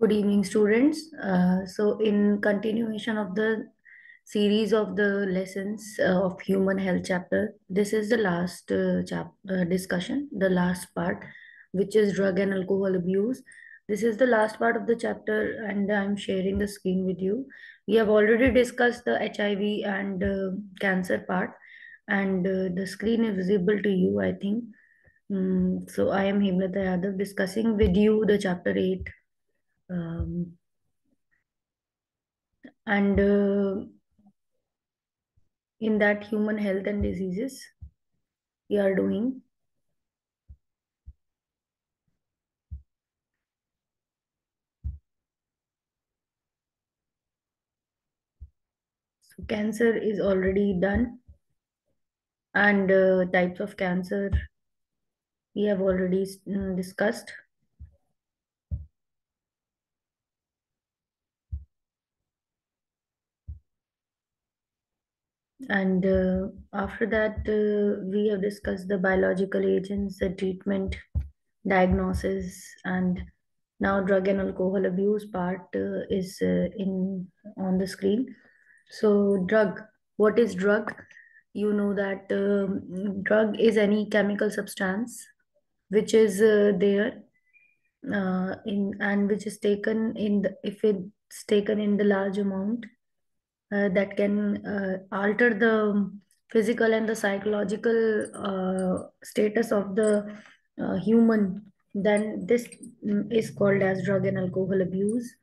Good evening, students. So, in continuation of the series of the lessons of human health chapter, this is the last discussion, the last part, which is drug and alcohol abuse. This is the last part of the chapter, and I'm sharing the screen with you. We have already discussed the HIV and cancer part, and the screen is visible to you, I think. So, I am Himlata Yadav discussing with you the chapter 8. Um, and in that human health and diseases we are doing. So cancer is already done, and types of cancer we have already discussed. And after that, we have discussed the biological agents, the treatment, diagnosis, and now drug and alcohol abuse part is in on the screen. So, drug. What is drug? You know that drug is any chemical substance which is there in and which is taken in the, if it's taken in the large amount, that can alter the physical and the psychological status of the human, then this is called as drug and alcohol abuse.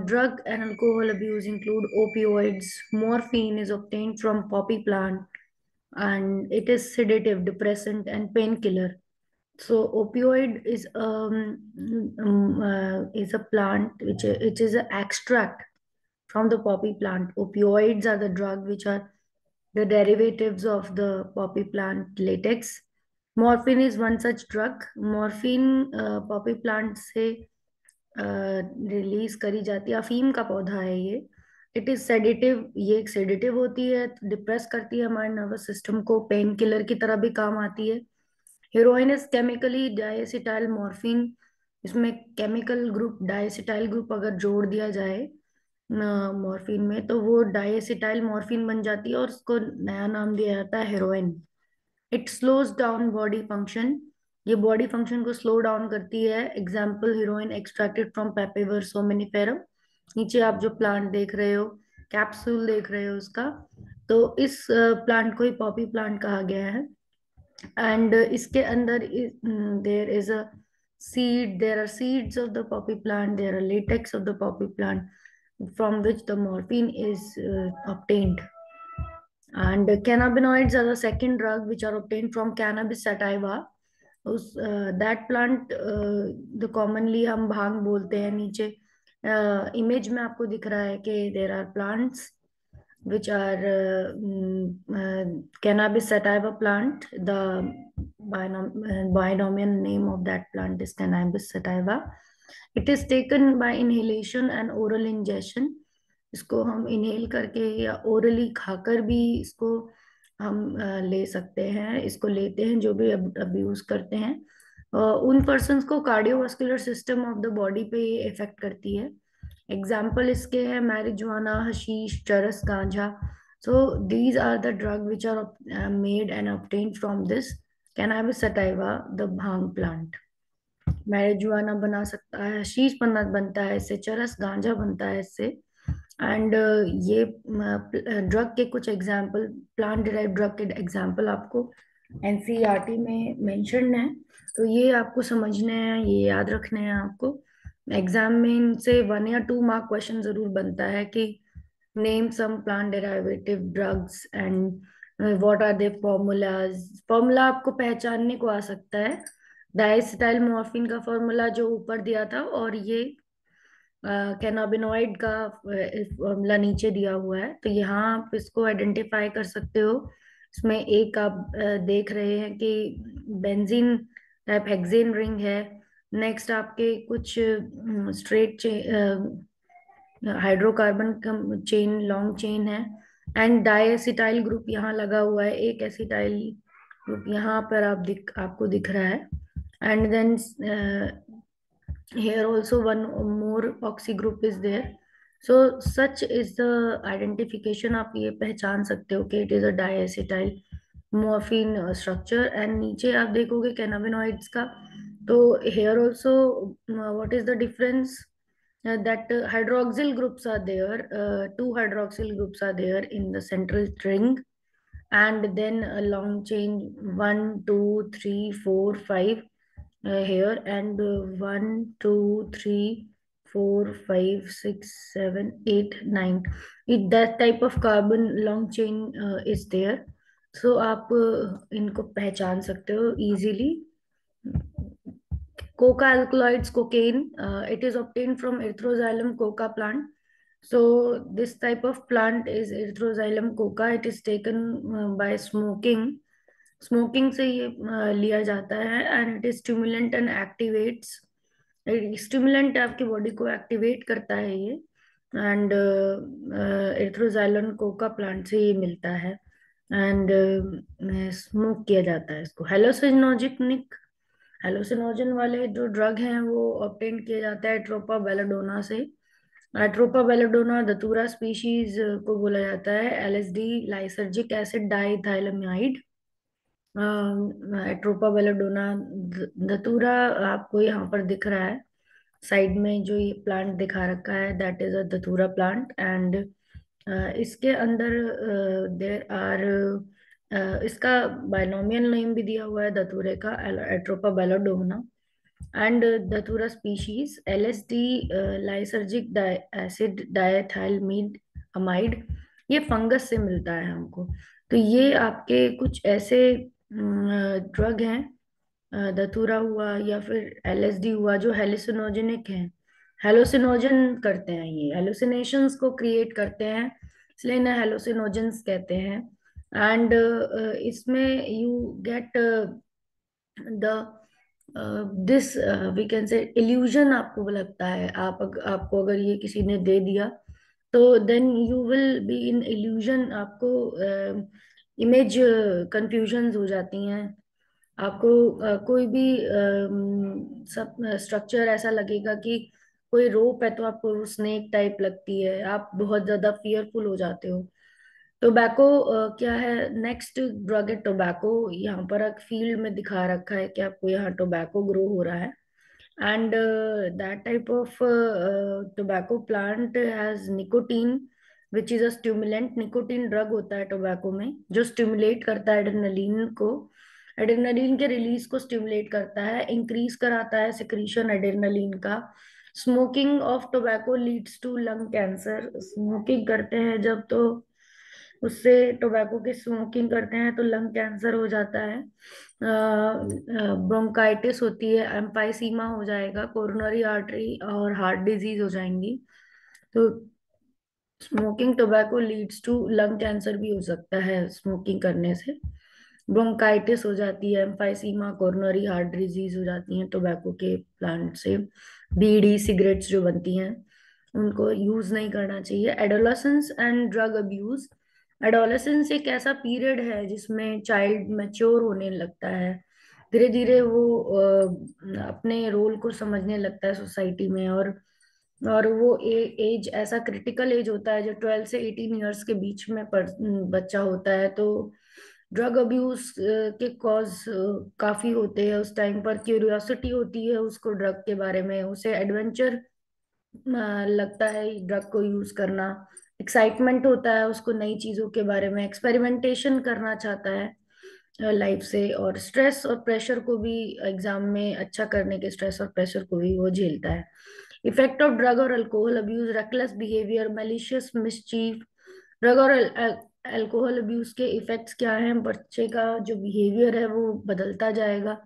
Drug and alcohol abuse include opioids. Morphine is obtained from poppy plant, and it is sedative, depressant, and painkiller. So opioid is a plant which it is an extract from the poppy plant. Opioids are the drug which are the derivatives of the poppy plant latex. Morphine is one such drug. Morphine poppy plant से release करी जाती है, अफीम का पौधा है ये. It is sedative, ये एक सेडेटिव होती है, डिप्रेस करती है हमारे नर्वस सिस्टम को, पेन किलर की तरह भी काम आती है. Heroin is chemically डाइएसिटाइल morphine. इसमें केमिकल ग्रुप डाइएसिटाइल ग्रुप अगर जोड़ दिया जाए मॉर्फिन में, तो वो डाइएसिटाइल मॉर्फिन बन जाती है और उसको नया नाम दिया जाता है heroin. It slows down body function. ये बॉडी फंक्शन को स्लो डाउन करती है. Example heroin extracted from Papaver somniferum. नीचे आप जो प्लांट देख रहे हो, कैप्सूल देख रहे हो उसका, तो इस प्लांट को ही पॉपी प्लांट कहा गया है. एंड इसके अंदर there is a seed, there are seeds of the poppy plant, there are latex of the poppy plant from which the morphine is obtained. And cannabinoids are the second drug which are obtained from cannabis sativa. उस that plant the commonly हम भांग बोलते हैं. नीचे image में आपको दिख रहा है कि there are plants which are cannabis sativa plant. The binomial name of that plant is cannabis sativa. It is taken by inhalation and oral ingestion. इसको हम इनहेल करके या ओरली खाकर भी इसको हम ले सकते हैं. इसको लेते हैं जो भी अब्यूज करते हैं. उन पर्सन्स को cardiovascular system of the body पे ये इफेक्ट करती है. एग्जाम्पल इसके हैं marijuana, hashish, charas, ganja. So these are the drug which are made and obtained from this cannabis sativa, the bhang plant. Marijuana बना सकता है, हशीश बनता है इससे, चरस गांजा बनता है इससे. एंड ये ड्रग के कुछ एग्जाम्पल, प्लांट डिराइव ड्रग के एग्जाम्पल आपको एनसीईआरटी में मेंशन है, तो ये आपको समझने हैं, ये याद रखने हैं आपको. एग्जाम में इनसे 1 या 2 मार्क क्वेश्चन जरूर बनता है कि name some plant derivative drugs and what are they formulas. Formula आपको पहचानने को आ सकता है. डाइएसिटाइल मॉर्फिन का फॉर्मूला जो ऊपर दिया था, और ये कैनाबिनॉइड का फॉर्मूला नीचे दिया हुआ है. तो यहाँ आप इसको आइडेंटिफाई कर सकते हो. इसमें एक आप देख रहे हैं कि बेंजीन टाइप हेक्सेन रिंग है. नेक्स्ट आपके कुछ straight hydrocarbon chain, long chain है. एंड डाइएसिटाइल ग्रुप यहाँ लगा हुआ है, एक एसिटाइल ग्रुप यहाँ पर आपको दिख रहा है. And then Here also one more oxy group is there. So such is the identification. आप ये पहचान सकते हो कि it is a diacetyl morphine structure. And नीचे आप देखोगे cannabinoids का. तो here also what is the difference? That hydroxyl groups are there. Two hydroxyl groups are there in the central string, and then a long chain 1, 2, 3, 4, 5 here, and 1, 2, 3, 4, 5, 6, 7, 8, 9. It that type of carbon long chain is there. So आप इनको पहचान सकते हो easily. Coca alkaloids, cocaine, it is obtained from Erythroxylum coca plant. So this type of plant is Erythroxylum coca. It is taken by smoking. Smoking से ये लिया जाता है, and it is stimulant and activates. Stimulant आपकी body को activate करता है ये. एंड एर्थ्रोजाइलन कोका प्लांट से ये मिलता है, एंड स्मोक किया जाता है इसको. हेलोसिनोजेनिक, हेलोसिनोजन वाले जो ड्रग हैं वो ऑब्टेन किए जाता है ट्रोपा बेलाडोना से. ट्रोपा बेलाडोना दतूरा स्पीशीज को बोला जाता है. LSD lysergic acid diethylamide. Atropa belladonna धतूरा आपको यहाँ पर दिख रहा है साइड में, जो ये प्लांट दिखा रखा है, दैट इज अ धतूरा प्लांट. एंड इसके अंदर देर आर, इसका बाइनोमियल नेम भी दिया हुआ है धतूरे का, एट्रोपा बेलाडोना. एंड धतूरा species LSD lysergic acid diethylamide amide, ये फंगस से मिलता है हमको. तो ये आपके कुछ ऐसे ड्रग हैं, धतूरा हुआ या फिर एलएसडी हुआ, जो हेलुसिनोजेनिक हैं. हेलुसिनोजन करते हैं, ये हेलुसिनेशंस को क्रिएट करते हैं, इसलिए इन्हें हेलुसिनोजेंस कहते हैं. एंड इसमें you get the this we can say illusion. आपको लगता है आपको अगर ये किसी ने दे दिया, तो then you will be in illusion. आपको इमेज कंफ्यूजन्स हो जाती हैं. आपको कोई भी सब स्ट्रक्चर ऐसा लगेगा कि कोई रोप है तो आपको स्नेक टाइप लगती है, आप बहुत ज्यादा फियरफुल हो जाते हो. टोबैको क्या है, नेक्स्ट ड्रग है टोबैको. यहाँ पर एक फील्ड में दिखा रखा है कि आपको यहाँ टोबैको ग्रो हो रहा है. And that type of tobacco plant has nicotine which is a stimulant. Nicotine drug होता है टोबैको में, जो स्टिमुलेट करता है एड्रेनलिन को. एड्रेनलिन के रिलीज को स्टिमुलेट करता है, इंक्रीज कराता है सिक्रीशन एड्रेनलिन का. Smoking of tobacco leads to lung cancer. Smoking करते हैं जब, तो उससे, टोबैको की स्मोकिंग करते हैं तो लंग कैंसर हो जाता है, ब्रोंकाइटिस होती है, एम्फाइसीमा हो जाएगा, कोरोनरी आर्टरी और हार्ट डिजीज हो जाएंगी. तो smoking tobacco leads to lung cancer भी हो सकता है स्मोकिंग करने से. ब्रोंकाइटिस हो जाती है, एम्फाइसीमा, कोरोनरी हार्ट डिजीज हो जाती हैं टोबैको के प्लांट से. बीड़ी सिगरेट्स जो बनती हैं उनको यूज नहीं करना चाहिए. Adolescence and drug abuse. Adolescence एक ऐसा पीरियड है जिसमें चाइल्ड मैच्योर होने लगता है, धीरे धीरे वो अपने रोल को समझने लगता है सोसाइटी में. और वो एज ऐसा क्रिटिकल एज होता है जो 12 से 18 ईयर्स के बीच में बच्चा होता है. तो ड्रग अब्यूज के कॉज काफी होते हैं उस टाइम पर. क्यूरियोसिटी होती है उसको ड्रग के बारे में, उसे एडवेंचर लगता है ड्रग को यूज करना. एक्साइटमेंट होता है उसको नई चीजों के बारे में, एक्सपेरिमेंटेशन करना चाहता है लाइफ से. और स्ट्रेस और प्रेशर को भी, एग्जाम में अच्छा करने के स्ट्रेस और प्रेशर को भी वो झेलता है. इफेक्ट ऑफ ड्रग और alcohol abuse, reckless behaviour, malicious mischief. Drug और अल्कोहल अब्यूज के इफेक्ट्स क्या हैं? बच्चे का जो बिहेवियर है वो बदलता जाएगा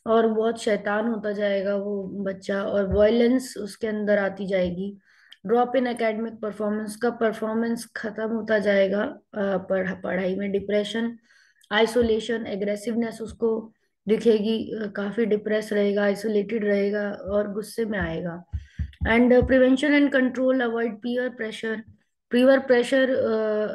और बहुत शैतान होता जाएगा वो बच्चा, और वॉयलेंस उसके अंदर आती जाएगी. ड्रॉप इन एकेडमिक परफॉर्मेंस, का परफॉर्मेंस खत्म होता जाएगा पढ़ाई में. डिप्रेशन, आइसोलेशन, एग्रेसिवनेस उसको दिखेगी, काफी डिप्रेस रहेगा, आइसोलेटेड रहेगा और गुस्से में आएगा. And prevention and control, avoid peer pressure. Peer pressure,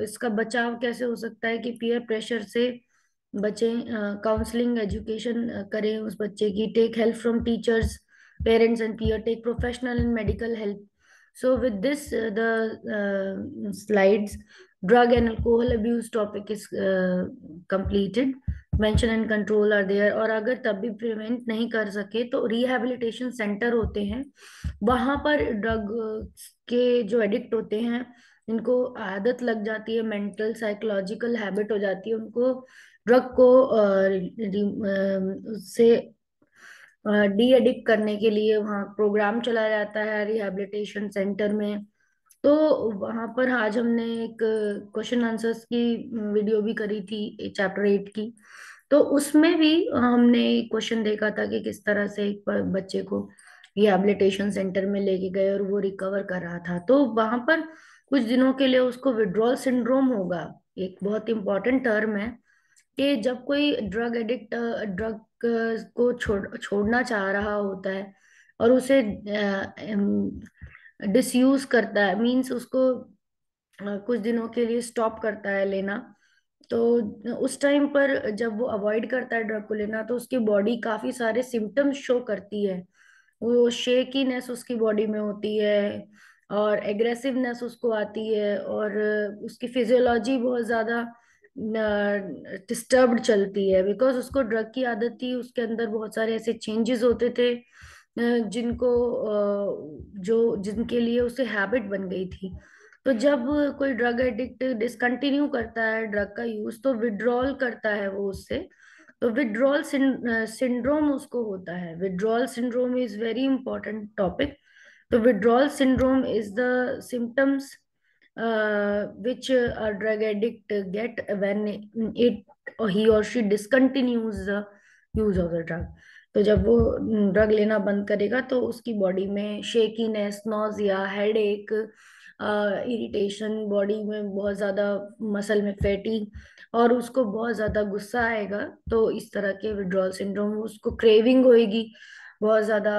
इसका बचाव कैसे हो सकता है कि पीयर प्रेशर से बचें. काउंसलिंग एजुकेशन करें उस बच्चे की. Take help from teachers. Parents and peer take professional and medical help. So with this, the slides, drug and alcohol abuse topic is completed. Prevention and control are there, और अगर तब भी prevent नहीं कर सके तो रिहैबिलिटेशन सेंटर होते हैं, वहां पर ड्रग के जो एडिक्ट होते हैं, इनको आदत लग जाती है, मेंटल साइकोलॉजिकल हैबिट हो जाती है, उनको ड्रग को उससे डी एडिक्ट करने के लिए वहाँ प्रोग्राम चलाया जाता है रिहैबिलिटेशन सेंटर में। तो वहां पर आज हमने एक क्वेश्चन आंसर्स की वीडियो भी करी थी चैप्टर 8 की। तो उसमें भी हमने क्वेश्चन देखा था कि किस तरह से एक बच्चे को रिहैबिलिटेशन सेंटर में लेके गए और वो रिकवर कर रहा था। तो वहां पर कुछ दिनों के लिए उसको विड्रॉल सिंड्रोम होगा। एक बहुत इंपॉर्टेंट टर्म है कि जब कोई ड्रग एडिक्ट ड्रग को छोड़ना चाह रहा होता है और उसे डिसयूज करता है, मीन्स उसको कुछ दिनों के लिए स्टॉप करता है लेना, तो उस टाइम पर जब वो अवॉइड करता है ड्रग को लेना, तो उसकी बॉडी काफी सारे सिम्टम्स शो करती है। वो शेकीनेस उसकी बॉडी में होती है, और एग्रेसिवनेस उसको आती है, और उसकी फिजियोलॉजी बहुत ज्यादा डिस्टर्ब्ड चलती है, बिकॉज उसको ड्रग की आदत थी। उसके अंदर बहुत सारे ऐसे चेंजेस होते थे जिनको जो जिनके लिए उसे हैबिट बन गई थी। तो जब कोई ड्रग एडिक्ट डिसकंटिन्यू करता है ड्रग का यूज, तो विड्रॉल करता है वो उससे। तो विड्रॉल सिंड्रोम उसको होता है। Withdrawal syndrome is very important topic. तो withdrawal syndrome is the symptoms which a drug addict get when it or he or she discontinues the use of the drug. तो जब वो ड्रग लेना बंद करेगा तो उसकी बॉडी में shakiness, nausea, headache, irritation, body में बहुत ज्यादा, मसल में फैटी, और उसको बहुत ज्यादा गुस्सा आएगा। तो इस तरह के विड्रॉल सिंड्रोम, उसको क्रेविंग होएगी, बहुत ज्यादा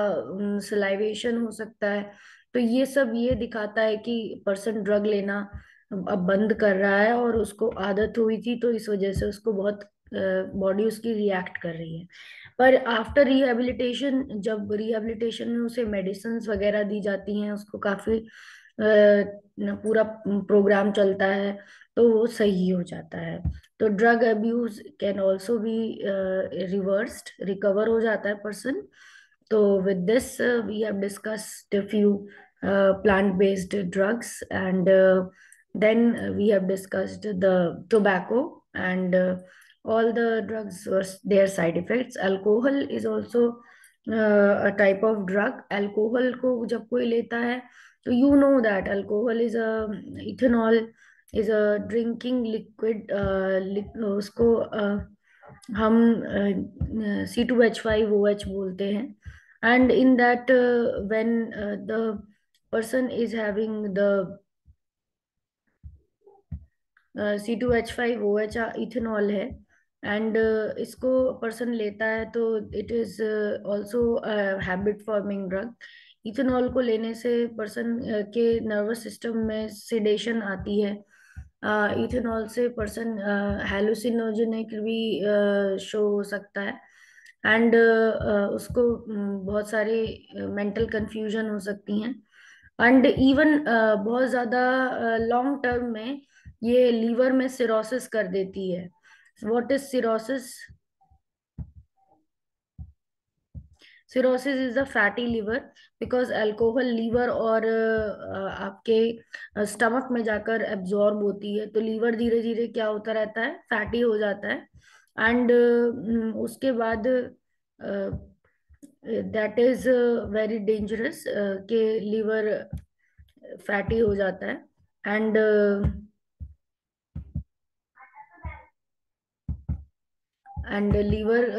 सलाइवेशन हो सकता है। तो ये सब ये दिखाता है कि पर्सन ड्रग लेना अब बंद कर रहा है, और उसको आदत हुई थी तो इस वजह से उसको बहुत बॉडी उसकी रिएक्ट कर रही है। पर आफ्टर रिहेबिलिटेशन, जब रिहेबिलिटेशन में उसे मेडिसिन वगैरह दी जाती हैं, उसको काफी पूरा प्रोग्राम चलता है, तो वो सही हो जाता है। तो drug abuse can also be reversed, recover हो जाता है person. So with this, we have discussed a few plant-based drugs, and then we have discussed the tobacco and all the drugs their side effects. Alcohol is also a type of drug. Alcohol को जब कोई लेता है, तो you know that alcohol is a ethanol is a drinking liquid. उसको हम C2H5OH बोलते हैं। And in that, when the person is having the C2H5OH ethanol है, एंड इसको पर्सन लेता है, तो it is also habit forming drug. Ethanol को लेने से पर्सन के नर्वस सिस्टम में सिडेशन आती है। इथेनॉल से पर्सन हेलुसिनोजेनिक भी शो हो सकता है, एंड उसको बहुत सारे मेंटल कंफ्यूजन हो सकती हैं, एंड इवन बहुत ज्यादा लॉन्ग टर्म में ये लीवर में सिरोसिस कर देती है। What is cirrhosis? Cirrhosis is the fatty liver, because alcohol liver और आपके स्टमक में जाकर एब्जॉर्ब होती है, तो लीवर धीरे धीरे क्या होता रहता है, फैटी हो जाता है। एंड उसके बाद दैट इज वेरी डेंजरस कि लीवर फैटी हो जाता है, एंड लीवर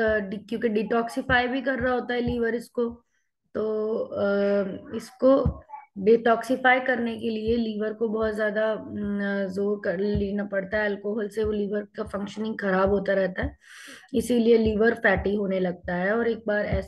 क्योंकि डिटॉक्सिफाई भी कर रहा होता है लीवर इसको, तो इसको डिटॉक्सिफाई करने के लिए लीवर को बहुत ज्यादा जोर कर लेना पड़ता है। अल्कोहल से वो लीवर का फंक्शनिंग खराब होता रहता है, इसीलिए लीवर फैटी होने लगता है। और एक बार ऐसा